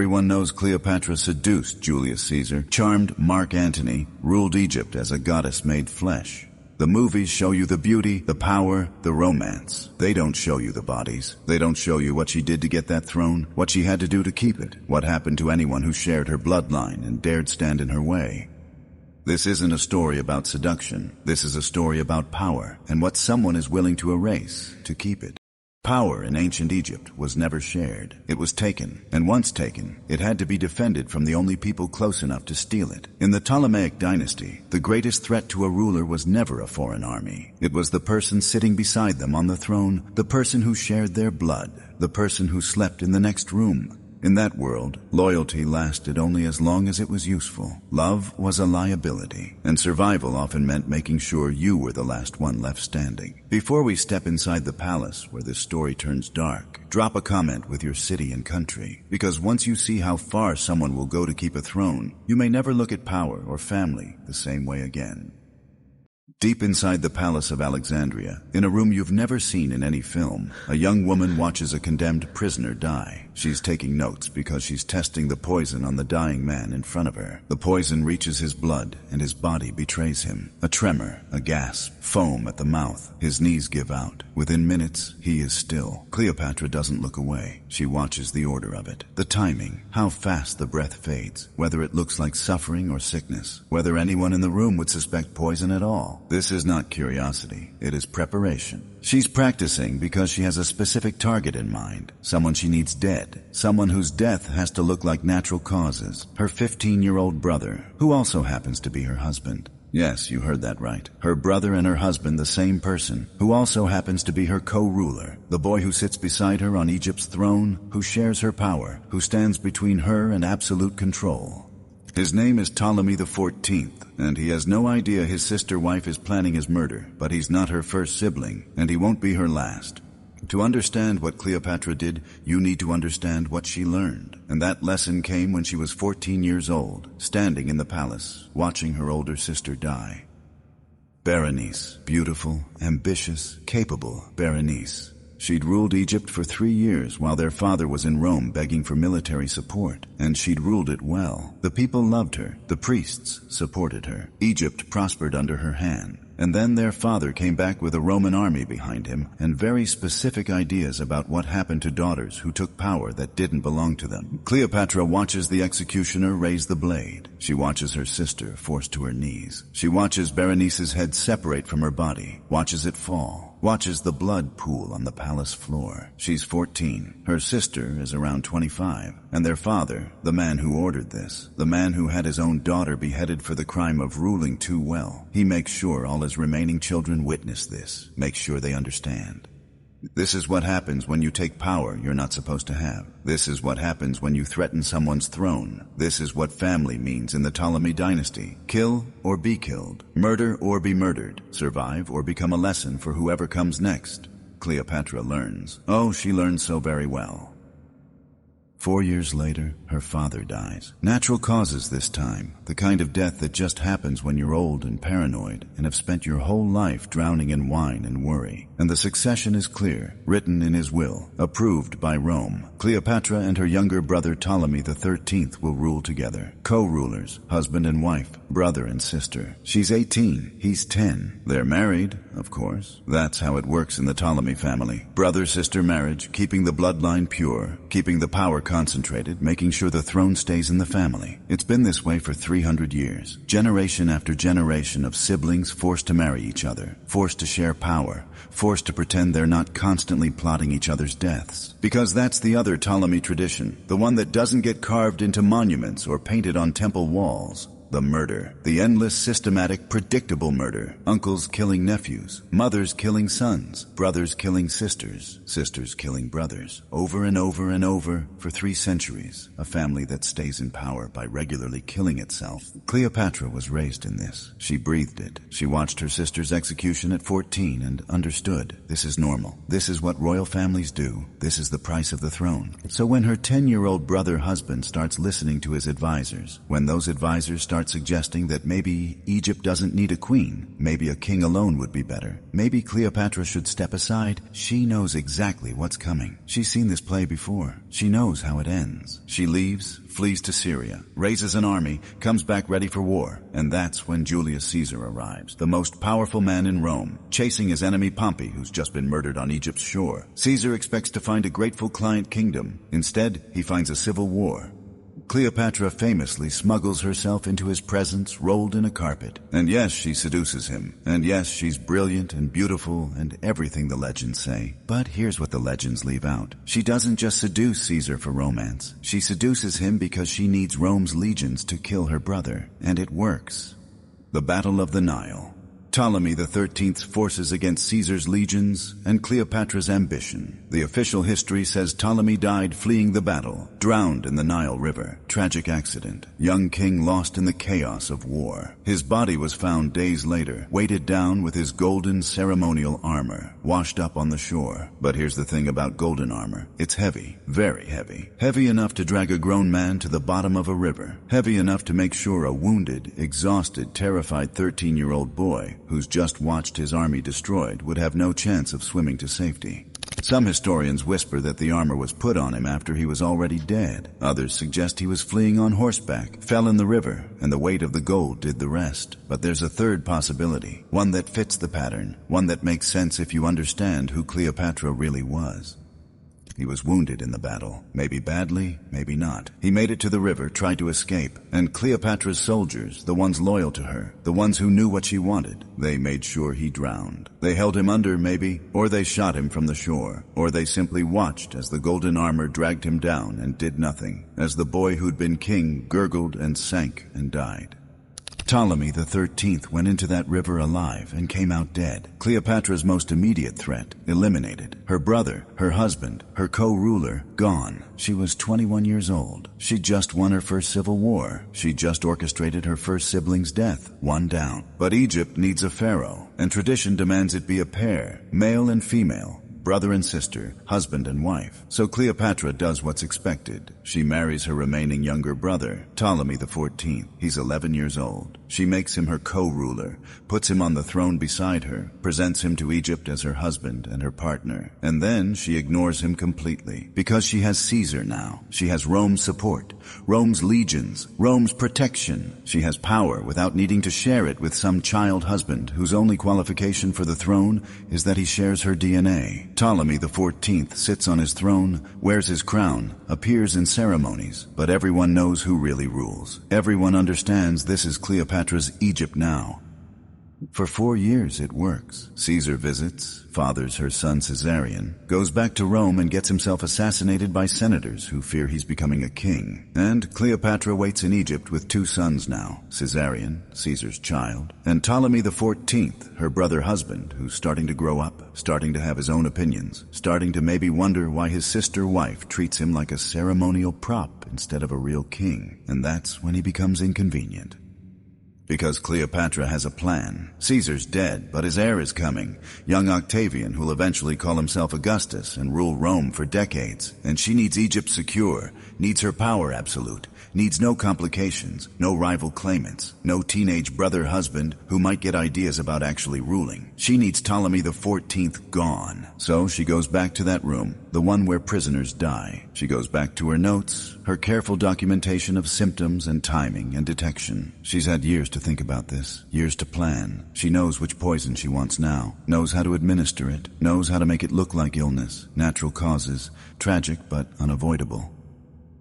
Everyone knows Cleopatra seduced Julius Caesar, charmed Mark Antony, ruled Egypt as a goddess made flesh. The movies show you the beauty, the power, the romance. They don't show you the bodies. They don't show you what she did to get that throne, what she had to do to keep it, what happened to anyone who shared her bloodline and dared stand in her way. This isn't a story about seduction. This is a story about power and what someone is willing to erase to keep it. Power in ancient Egypt was never shared. It was taken, and once taken, it had to be defended from the only people close enough to steal it. In the Ptolemaic dynasty, the greatest threat to a ruler was never a foreign army. It was the person sitting beside them on the throne, the person who shared their blood, the person who slept in the next room. In that world, loyalty lasted only as long as it was useful. Love was a liability, and survival often meant making sure you were the last one left standing. Before we step inside the palace where this story turns dark, drop a comment with your city and country, because once you see how far someone will go to keep a throne, you may never look at power or family the same way again. Deep inside the Palace of Alexandria, in a room you've never seen in any film, a young woman watches a condemned prisoner die. She's taking notes because she's testing the poison on the dying man in front of her. The poison reaches his blood, and his body betrays him. A tremor, a gasp, foam at the mouth. His knees give out. Within minutes, he is still. Cleopatra doesn't look away. She watches the order of it. The timing, how fast the breath fades, whether it looks like suffering or sickness, whether anyone in the room would suspect poison at all. This is not curiosity. It is preparation. She's practicing because she has a specific target in mind. Someone she needs dead. Someone whose death has to look like natural causes. Her 15-year-old brother, who also happens to be her husband. Yes, you heard that right. Her brother and her husband, the same person, who also happens to be her co-ruler. The boy who sits beside her on Egypt's throne, who shares her power, who stands between her and absolute control. His name is Ptolemy XIV, and he has no idea his sister wife is planning his murder, but he's not her first sibling, and he won't be her last. To understand what Cleopatra did, you need to understand what she learned, and that lesson came when she was 14 years old, standing in the palace, watching her older sister die. Berenice, beautiful, ambitious, capable Berenice. She'd ruled Egypt for 3 years while their father was in Rome begging for military support, and she'd ruled it well. The people loved her. The priests supported her. Egypt prospered under her hand. And then their father came back with a Roman army behind him and very specific ideas about what happened to daughters who took power that didn't belong to them. Cleopatra watches the executioner raise the blade. She watches her sister forced to her knees. She watches Berenice's head separate from her body, watches it fall, watches the blood pool on the palace floor. She's 14. Her sister is around 25. And their father, the man who ordered this, the man who had his own daughter beheaded for the crime of ruling too well, he makes sure all his remaining children witness this, makes sure they understand. This is what happens when you take power you're not supposed to have. This is what happens when you threaten someone's throne. This is what family means in the Ptolemy dynasty. Kill or be killed. Murder or be murdered. Survive or become a lesson for whoever comes next. Cleopatra learns. Oh, she learns so very well. 4 years later, her father dies. Natural causes this time, the kind of death that just happens when you're old and paranoid and have spent your whole life drowning in wine and worry. And the succession is clear, written in his will, approved by Rome. Cleopatra and her younger brother Ptolemy XIII will rule together. Co-rulers, husband and wife, brother and sister. She's 18, he's 10. They're married, of course. That's how it works in the Ptolemy family. Brother-sister marriage, keeping the bloodline pure, keeping the power concentrated, making sure the throne stays in the family. It's been this way for 300 years. Generation after generation of siblings forced to marry each other, forced to share power, forced to pretend they're not constantly plotting each other's deaths. Because that's the other Ptolemy tradition, the one that doesn't get carved into monuments or painted on temple walls. The murder. The endless, systematic, predictable murder. Uncles killing nephews. Mothers killing sons. Brothers killing sisters. Sisters killing brothers. Over and over and over for 3 centuries. A family that stays in power by regularly killing itself. Cleopatra was raised in this. She breathed it. She watched her sister's execution at 14 and understood. This is normal. This is what royal families do. This is the price of the throne. So when her 10-year-old brother husband starts listening to his advisors, when those advisors start start suggesting that maybe Egypt doesn't need a queen. Maybe a king alone would be better. Maybe Cleopatra should step aside. She knows exactly what's coming. She's seen this play before. She knows how it ends. She leaves, flees to Syria, raises an army, comes back ready for war. And that's when Julius Caesar arrives, the most powerful man in Rome, chasing his enemy Pompey, who's just been murdered on Egypt's shore. Caesar expects to find a grateful client kingdom. Instead, he finds a civil war. Cleopatra famously smuggles herself into his presence rolled in a carpet. And yes, she seduces him. And yes, she's brilliant and beautiful and everything the legends say. But here's what the legends leave out. She doesn't just seduce Caesar for romance. She seduces him because she needs Rome's legions to kill her brother. And it works. The Battle of the Nile. Ptolemy XIII's forces against Caesar's legions and Cleopatra's ambition. The official history says Ptolemy died fleeing the battle, drowned in the Nile River. Tragic accident. Young king lost in the chaos of war. His body was found days later, weighted down with his golden ceremonial armor, washed up on the shore. But here's the thing about golden armor. It's heavy, very heavy. Heavy enough to drag a grown man to the bottom of a river. Heavy enough to make sure a wounded, exhausted, terrified 13-year-old boy who's just watched his army destroyed would have no chance of swimming to safety. Some historians whisper that the armor was put on him after he was already dead. Others suggest he was fleeing on horseback, fell in the river, and the weight of the gold did the rest. But there's a third possibility, one that fits the pattern, one that makes sense if you understand who Cleopatra really was. He was wounded in the battle. Maybe badly, maybe not. He made it to the river, tried to escape. And Cleopatra's soldiers, the ones loyal to her, the ones who knew what she wanted, they made sure he drowned. They held him under, maybe, or they shot him from the shore, or they simply watched as the golden armor dragged him down and did nothing, as the boy who'd been king gurgled and sank and died. Ptolemy XIII went into that river alive and came out dead. Cleopatra's most immediate threat eliminated. Her brother, her husband, her co-ruler, gone. She was 21 years old. She'd just won her first civil war. She just orchestrated her first sibling's death, one down. But Egypt needs a pharaoh, and tradition demands it be a pair, male and female. Brother and sister, husband and wife. So Cleopatra does what's expected. She marries her remaining younger brother, Ptolemy XIV. He's 11 years old. She makes him her co-ruler, puts him on the throne beside her, presents him to Egypt as her husband and her partner. And then she ignores him completely. Because she has Caesar now. She has Rome's support, Rome's legions, Rome's protection. She has power without needing to share it with some child husband whose only qualification for the throne is that he shares her DNA. Ptolemy XIV sits on his throne, wears his crown, appears in ceremonies, but everyone knows who really rules. Everyone understands this is Cleopatra's Egypt now. For 4 years it works. Caesar visits, fathers her son Caesarion, goes back to Rome and gets himself assassinated by senators who fear he's becoming a king. And Cleopatra waits in Egypt with 2 sons now, Caesarion, Caesar's child, and Ptolemy XIV, her brother husband, who's starting to grow up, starting to have his own opinions, starting to maybe wonder why his sister wife treats him like a ceremonial prop instead of a real king. And that's when he becomes inconvenient. Because Cleopatra has a plan. Caesar's dead, but his heir is coming. Young Octavian, who'll eventually call himself Augustus and rule Rome for decades. And she needs Egypt secure, needs her power absolute, needs no complications, no rival claimants, no teenage brother-husband who might get ideas about actually ruling. She needs Ptolemy XIV gone. So she goes back to that room, the one where prisoners die. She goes back to her notes, her careful documentation of symptoms and timing and detection. She's had years to think about this, years to plan. She knows which poison she wants now, knows how to administer it, knows how to make it look like illness, natural causes, tragic but unavoidable.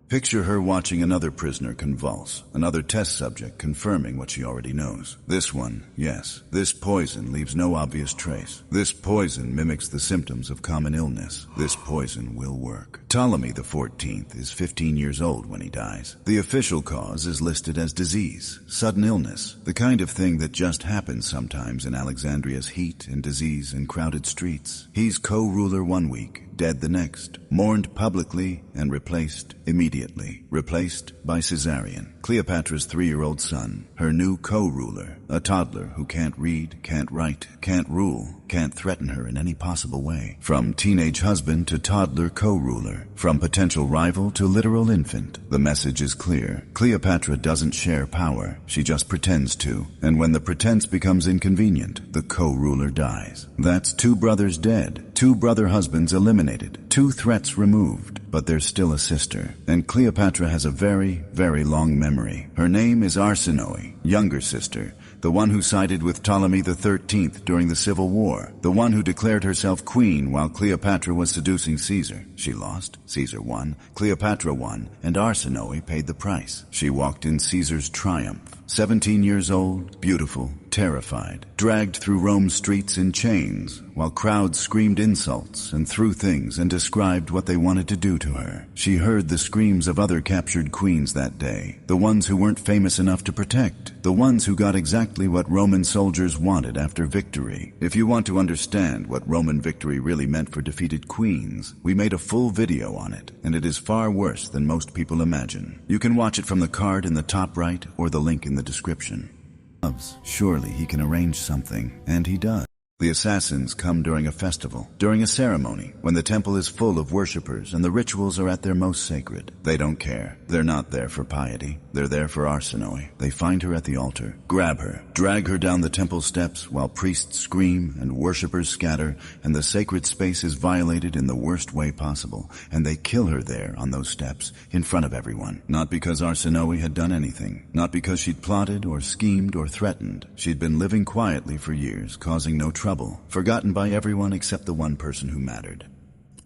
Picture her watching another prisoner convulse, another test subject confirming what she already knows. This one, yes, this poison leaves no obvious trace. This poison mimics the symptoms of common illness. This poison will work. Ptolemy XIV is 15 years old when he dies. The official cause is listed as disease, sudden illness, the kind of thing that just happens sometimes in Alexandria's heat and disease and crowded streets. He's co-ruler 1 week, dead the next, mourned publicly and replaced immediately. immediately, replaced by Caesarion, Cleopatra's 3-year-old son, her new co-ruler, a toddler who can't read, can't write, can't rule, can't threaten her in any possible way. From teenage husband to toddler co-ruler, from potential rival to literal infant, the message is clear. Cleopatra doesn't share power, she just pretends to, and when the pretense becomes inconvenient, the co-ruler dies. That's 2 brothers dead, 2 brother husbands eliminated, 2 threats removed, but there's still a sister, and Cleopatra has a very, very long memory. Her name is Arsinoe, younger sister, the one who sided with Ptolemy XIII during the Civil War, the one who declared herself queen while Cleopatra was seducing Caesar. She lost, Caesar won, Cleopatra won, and Arsinoe paid the price. She walked in Caesar's triumph. 17 years old, beautiful, terrified, dragged through Rome's streets in chains, while crowds screamed insults and threw things and described what they wanted to do to her. She heard the screams of other captured queens that day, the ones who weren't famous enough to protect, the ones who got exactly what Roman soldiers wanted after victory. If you want to understand what Roman victory really meant for defeated queens, we made a full video on it, and it is far worse than most people imagine. You can watch it from the card in the top right or the link in the description. Surely he can arrange something, and he does. The assassins come during a festival, during a ceremony, when the temple is full of worshippers and the rituals are at their most sacred. They don't care. They're not there for piety. They're there for Arsinoe. They find her at the altar, grab her, drag her down the temple steps while priests scream and worshippers scatter, and the sacred space is violated in the worst way possible, and they kill her there on those steps, in front of everyone. Not because Arsinoe had done anything, not because she'd plotted or schemed or threatened. She'd been living quietly for years, causing no trouble, forgotten by everyone except the one person who mattered.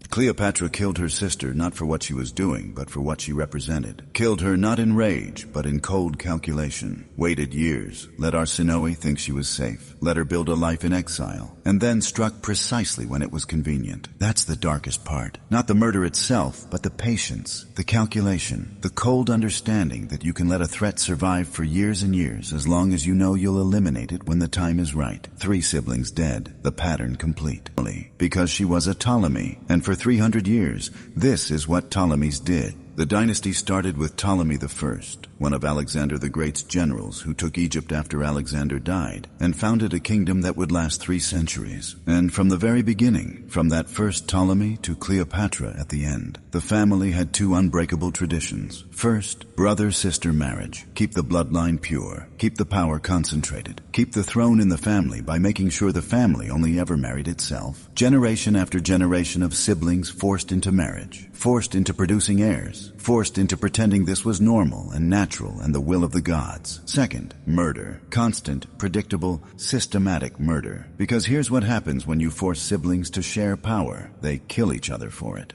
Cleopatra killed her sister not for what she was doing, but for what she represented. Killed her not in rage, but in cold calculation. Waited years, let Arsinoe think she was safe, let her build a life in exile, and then struck precisely when it was convenient. That's the darkest part. Not the murder itself, but the patience, the calculation, the cold understanding that you can let a threat survive for years and years as long as you know you'll eliminate it when the time is right. 3 siblings dead, the pattern complete. Because she was a Ptolemy, and for 300 years, this is what Ptolemies did. The dynasty started with Ptolemy I, one of Alexander the Great's generals who took Egypt after Alexander died, and founded a kingdom that would last 3 centuries. And from the very beginning, from that first Ptolemy to Cleopatra at the end, the family had 2 unbreakable traditions. First, brother-sister marriage. Keep the bloodline pure. Keep the power concentrated. Keep the throne in the family by making sure the family only ever married itself. Generation after generation of siblings forced into marriage, forced into producing heirs, forced into pretending this was normal and natural and the will of the gods. Second, murder. Constant, predictable, systematic murder. Because here's what happens when you force siblings to share power. They kill each other for it.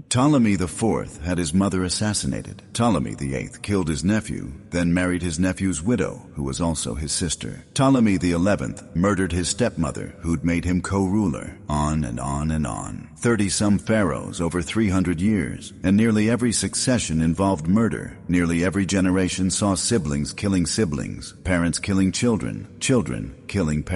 Ptolemy IV had his mother assassinated. Ptolemy VIII killed his nephew, then married his nephew's widow, who was also his sister. Ptolemy XI murdered his stepmother, who'd made him co-ruler. On and on and on. 30-some pharaohs over 300 years, and nearly every succession involved murder. Nearly every generation saw siblings killing siblings, parents killing children, children killing parents.